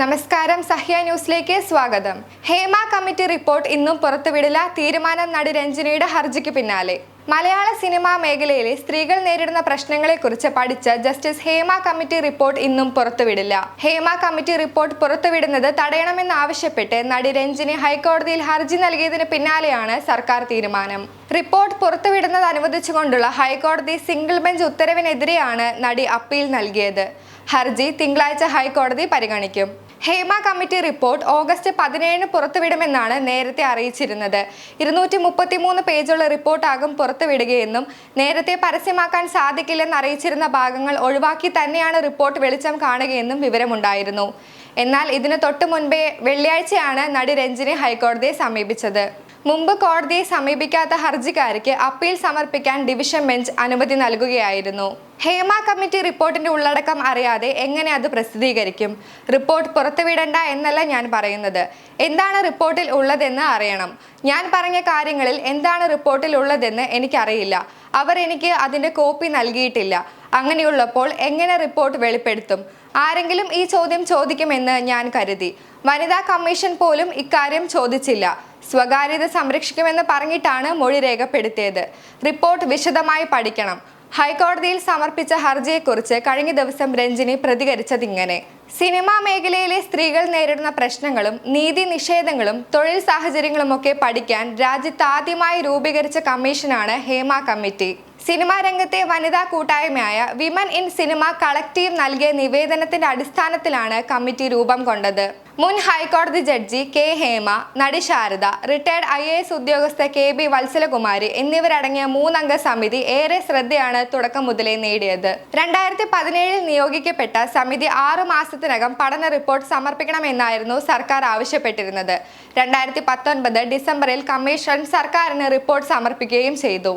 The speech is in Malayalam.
നമസ്കാരം, സഹ്യ ന്യൂസിലേക്ക് സ്വാഗതം. ഹേമ കമ്മിറ്റി റിപ്പോർട്ട് ഇന്നും പുറത്തുവിടില്ല. തീരുമാനം നടി രഞ്ജിനിയുടെ ഹർജിക്ക് പിന്നാലെ. മലയാള സിനിമാ മേഖലയിലെ സ്ത്രീകൾ നേരിടുന്ന പ്രശ്നങ്ങളെക്കുറിച്ച് പഠിച്ച ജസ്റ്റിസ് ഹേമ കമ്മിറ്റി റിപ്പോർട്ട് ഇന്നും പുറത്തുവിടില്ല. ഹേമ കമ്മിറ്റി റിപ്പോർട്ട് പുറത്തുവിടുന്നത് തടയണമെന്നാവശ്യപ്പെട്ട് നടി രഞ്ജിനി ഹൈക്കോടതിയിൽ ഹർജി നൽകിയതിന് പിന്നാലെയാണ് സർക്കാർ തീരുമാനം. റിപ്പോർട്ട് പുറത്തുവിടുന്നത് അനുവദിച്ചുകൊണ്ടുള്ള ഹൈക്കോടതി സിംഗിൾ ബെഞ്ച് ഉത്തരവിനെതിരെയാണ് നടി അപ്പീൽ നൽകിയത്. ഹർജി തിങ്കളാഴ്ച ഹൈക്കോടതി പരിഗണിക്കും. ഹേമ കമ്മിറ്റി റിപ്പോർട്ട് ഓഗസ്റ്റ് 17 പുറത്തുവിടുമെന്നാണ് നേരത്തെ അറിയിച്ചിരുന്നത്. 233 പേജുള്ള റിപ്പോർട്ടാകും പുറത്തുവിടുകയെന്നും നേരത്തെ പരസ്യമാക്കാൻ സാധിക്കില്ലെന്ന് അറിയിച്ചിരുന്ന ഭാഗങ്ങൾ ഒഴിവാക്കി തന്നെയാണ് റിപ്പോർട്ട് വെളിച്ചം കാണുകയെന്നും വിവരമുണ്ടായിരുന്നു. എന്നാൽ ഇതിന് തൊട്ടു മുൻപേ വെള്ളിയാഴ്ചയാണ് നടി രഞ്ജിനി ഹൈക്കോടതിയെ സമീപിച്ചത്. മുമ്പ് കോടതിയെ സമീപിക്കാത്ത ഹർജിക്കാർക്ക് അപ്പീൽ സമർപ്പിക്കാൻ ഡിവിഷൻ ബെഞ്ച് അനുമതി നൽകുകയായിരുന്നു. ഹേമ കമ്മിറ്റി റിപ്പോർട്ടിന്റെ ഉള്ളടക്കം അറിയാതെ എങ്ങനെ അത് പ്രസിദ്ധീകരിക്കും? റിപ്പോർട്ട് പുറത്തുവിടണ്ട എന്നല്ല ഞാൻ പറയുന്നത്. എന്താണ് റിപ്പോർട്ടിൽ ഉള്ളതെന്ന് അറിയണം. ഞാൻ പറഞ്ഞ കാര്യങ്ങളിൽ എന്താണ് റിപ്പോർട്ടിൽ ഉള്ളതെന്ന് എനിക്കറിയില്ല. അവർ എനിക്ക് അതിന്റെ കോപ്പി നൽകിയിട്ടില്ല. അങ്ങനെയുള്ളപ്പോൾ എങ്ങനെ റിപ്പോർട്ട് വെളിപ്പെടുത്തും? ആരെങ്കിലും ഈ ചോദ്യം ചോദിക്കുമെന്ന് ഞാൻ കരുതി. വനിതാ കമ്മീഷൻ പോലും ഇക്കാര്യം ചോദിച്ചില്ല. സ്വകാര്യത സംരക്ഷിക്കുമെന്ന് പറഞ്ഞിട്ടാണ് മൊഴി രേഖപ്പെടുത്തിയത്. റിപ്പോർട്ട് വിശദമായി പഠിക്കണം. ഹൈക്കോടതിയിൽ സമർപ്പിച്ച ഹർജിയെക്കുറിച്ച് കഴിഞ്ഞ ദിവസം രഞ്ജിനി പ്രതികരിച്ചതിങ്ങനെ: സിനിമാ മേഖലയിലെ സ്ത്രീകൾ നേരിടുന്ന പ്രശ്നങ്ങളും നീതി നിഷേധങ്ങളും തൊഴിൽ സാഹചര്യങ്ങളുമൊക്കെ പഠിക്കാൻ രാജ്യത്ത് ആദ്യമായി രൂപീകരിച്ച കമ്മീഷനാണ് ഹേമ കമ്മിറ്റി. സിനിമാ രംഗത്തെ വനിതാ കൂട്ടായ്മയായ വിമൻ ഇൻ സിനിമ കളക്റ്റീവ് നൽകിയ നിവേദനത്തിന്റെ അടിസ്ഥാനത്തിലാണ് കമ്മിറ്റി രൂപം കൊണ്ടത്. മുൻ ഹൈക്കോടതി ജഡ്ജി കെ ഹേമ, നടി ശാരദ, റിട്ടയർഡ് IAS ഉദ്യോഗസ്ഥ KB വത്സലകുമാരി എന്നിവരടങ്ങിയ 3-അംഗ സമിതി ഏറെ ശ്രദ്ധയാണ് തുടക്കം മുതലേ നേടിയത്. 2017 നിയോഗിക്കപ്പെട്ട സമിതി 6 മാസത്തിനകം പഠന റിപ്പോർട്ട് സമർപ്പിക്കണമെന്നായിരുന്നു സർക്കാർ ആവശ്യപ്പെട്ടിരുന്നത്. 2019 ഡിസംബറിൽ കമ്മീഷൻ സർക്കാരിന് റിപ്പോർട്ട് സമർപ്പിക്കുകയും ചെയ്തു.